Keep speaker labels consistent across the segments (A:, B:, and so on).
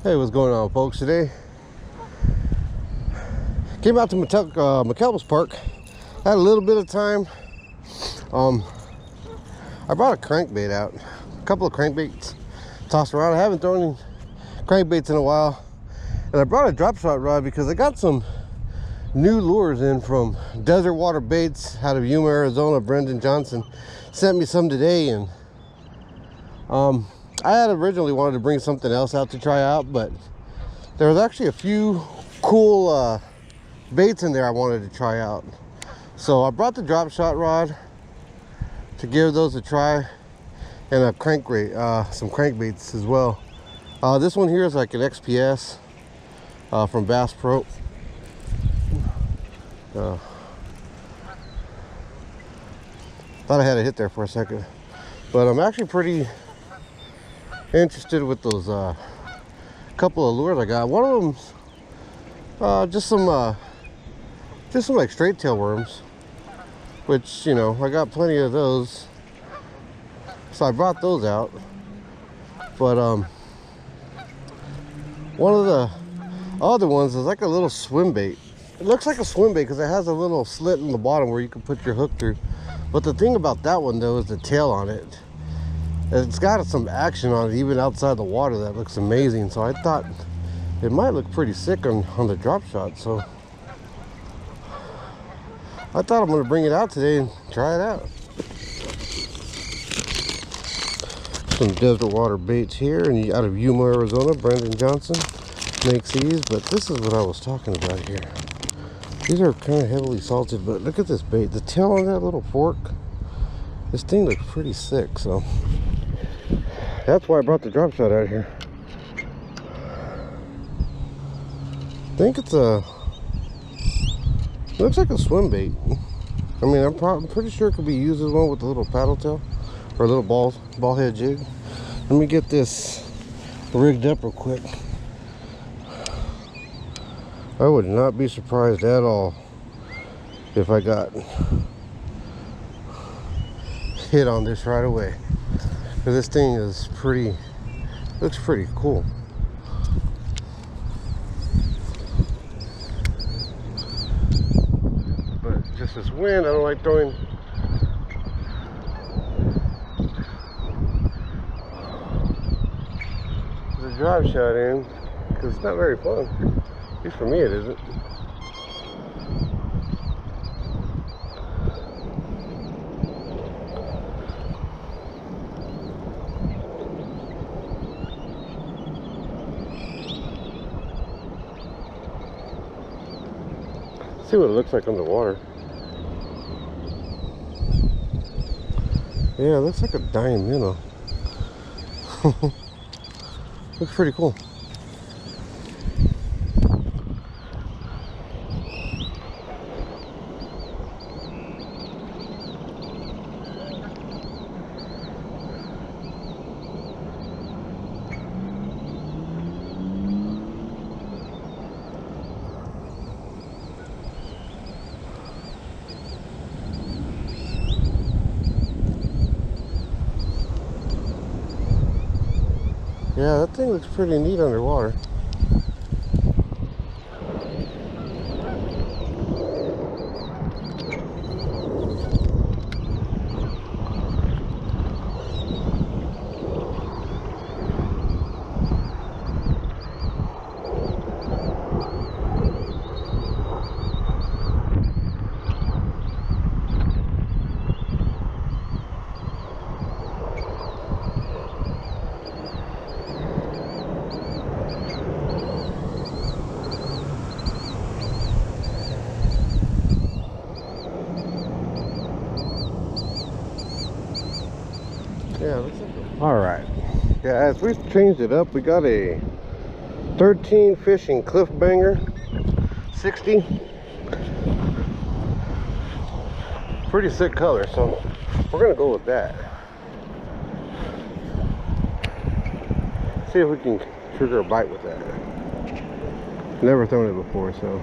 A: Hey, what's going on, folks? Today came out to McKellips Park. Had a little bit of time. I brought a crankbait out, a couple of crankbaits tossed around. I haven't thrown any crankbaits in a while, and I brought a drop shot rod because I got some new lures in from Desert Water Baits out of Yuma, Arizona. Brendan Johnson sent me some today, and I had originally wanted to bring something else out to try out, but there was actually a few cool baits in there I wanted to try out. So I brought the drop shot rod to give those a try, and a crankbait, some crankbaits as well. This one here is like an XPS from Bass Pro. Thought I had a hit there for a second, but I'm actually pretty interested with those couple of lures I got. One of them's just some like straight tail worms, which, you know, I got plenty of those, so I brought those out. But one of the other ones is like a little swim bait. It looks like a swim bait because it has a little slit in the bottom where you can put your hook through. But the thing about that one, though, is the tail on it. It's got some action on it even outside the water that looks amazing. So I thought it might look pretty sick on the drop shot. So I thought I'm going to bring it out today and try it out. Some Desert Water Baits here, and out of Yuma, Arizona. Brendan Johnson makes these, but this is what I was talking about here. These are kind of heavily salted, but look at this bait. The tail on that little fork, this thing looks pretty sick. So that's why I brought the drop shot out here. I think it's looks like a swim bait. I mean, I'm pretty sure it could be used as one with a little paddle tail or a little ball head jig. Let me get this rigged up real quick. I would not be surprised at all if I got hit on this right away, because this thing is looks pretty cool. But just this wind, I don't like throwing the drive shot in because it's not very fun. At least for me it isn't. See what it looks like underwater. Yeah, it looks like a dying minnow. Looks pretty cool. Yeah, that thing looks pretty neat underwater. Yeah, looks like all right. Yeah, as we changed it up, we got a 13 fishing cliff banger 60. Pretty sick color, so we're gonna go with that. See if we can trigger a bite with that. Never thrown it before, so.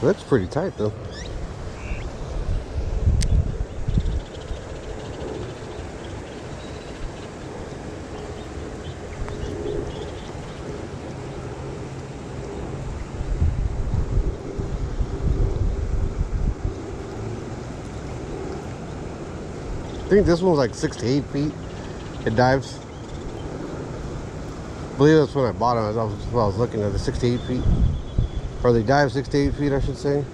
A: Looks pretty tight though. I think this one's like 6 to 8 feet. It dives. I believe that's when I bought them. I was looking at the 6 to 8 feet. Or they dive 6 to 8 feet, I should say.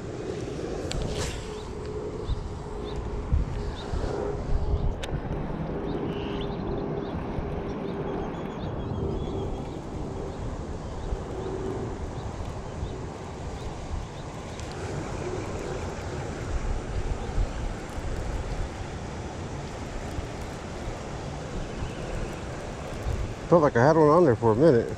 A: Felt like I had one on there for a minute.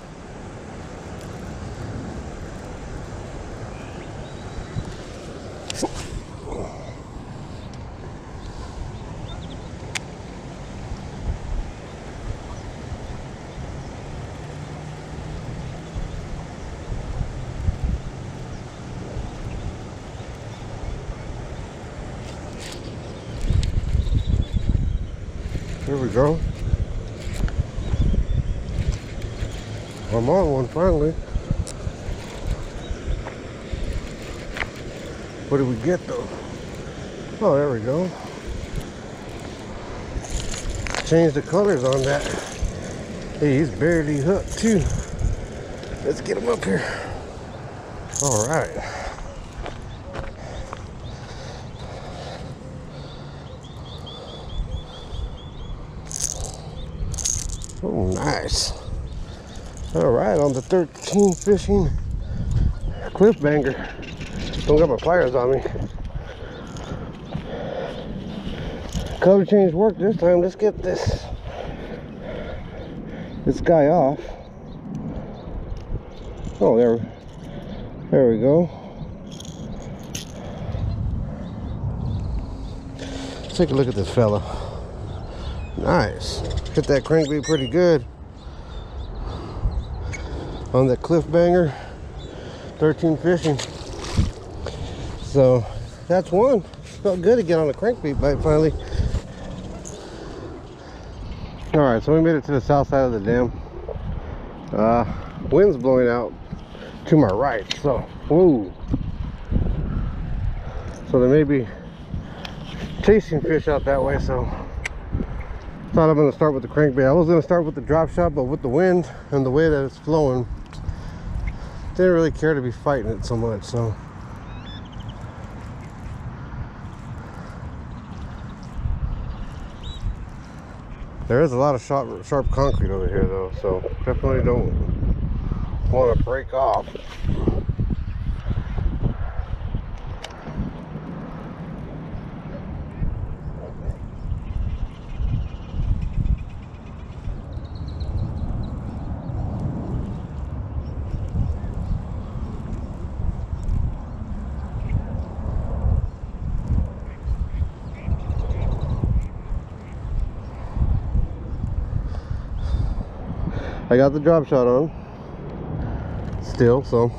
A: Here we go. I'm on one finally. What did we get though? Oh, there we go. Change the colors on that. Hey, he's barely hooked too. Let's get him up here. All right. Oh, nice. All right, on the 13 fishing cliff banger. Don't got my pliers on me. Color change worked this time. Let's get this guy off. Oh, there we go. Let's take a look at this fella. Nice. Hit that crankbait pretty good on that cliff banger. 13 fishing. So that's one. Felt good to get on a crankbait bite finally. All right, so we made it to the south side of the dam. Wind's blowing out to my right, so whoa. So there may be chasing fish out that way, so thought I'm gonna start with the crankbait. I was gonna start with the drop shot, but with the wind and the way that it's flowing, didn't really care to be fighting it so much. So there is a lot of sharp concrete over here though, so definitely don't want to break off. I got the drop shot on still, so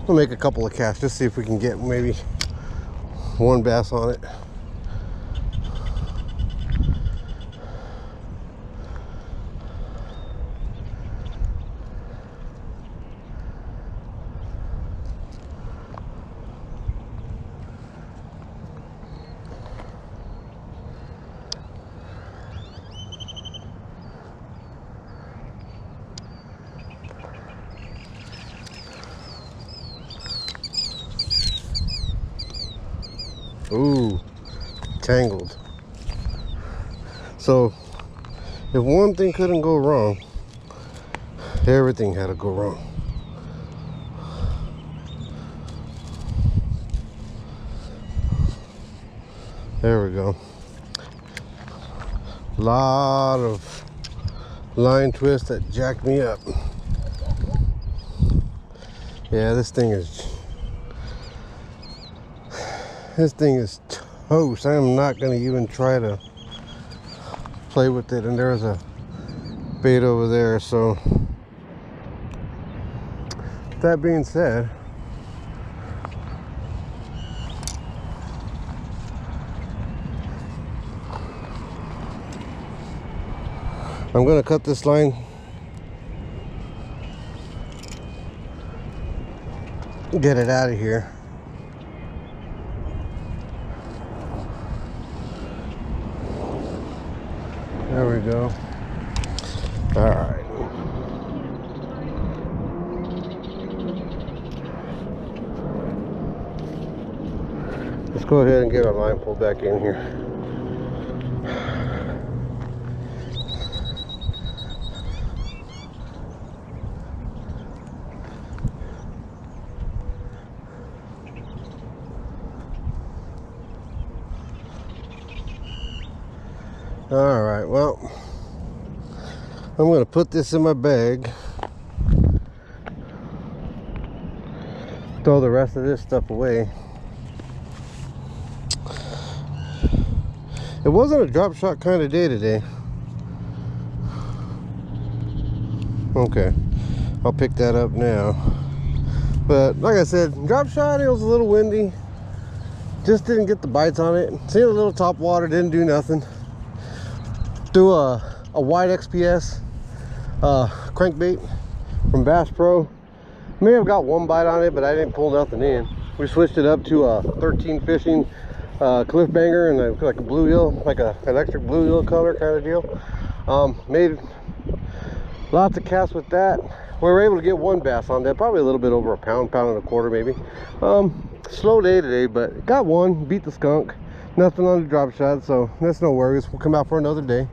A: we'll make a couple of casts, just see if we can get maybe one bass on it. Ooh, tangled. So if one thing couldn't go wrong, everything had to go wrong. There we go. Lot of line twists that jacked me up. Yeah, this thing is toast. I am not going to even try to play with it. And there's a bait over there. So that being said, I'm gonna cut this line. Get it out of here. There we go. All right. Let's go ahead and get our line pulled back in here. All right, well, I'm going to put this in my bag. Throw the rest of this stuff away. It wasn't a drop shot kind of day today. Okay, I'll pick that up now. But like I said, drop shot, it was a little windy. Just didn't get the bites on it. Seen a little top water, didn't do nothing. Threw a wide XPS crankbait from Bass Pro. May have got one bite on it, but I didn't pull nothing in. We switched it up to a 13 fishing cliff banger and like a bluegill, like a electric bluegill color kind of deal. Made lots of casts with that. We were able to get one bass on that, probably a little bit over a pound, pound and a quarter maybe. Slow day today, but got one, beat the skunk. Nothing on the drop shot, so that's no worries. We'll come out for another day.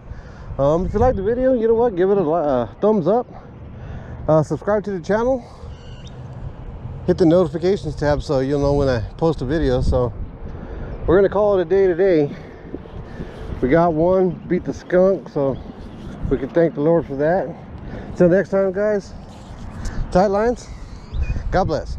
A: If you like the video, you know what, give it a thumbs up. Subscribe to the channel. Hit the notifications tab so you'll know when I post a video. So we're gonna call it a day today. We got one, beat the skunk, so we can thank the Lord for that. Until next time, guys, tight lines. God bless.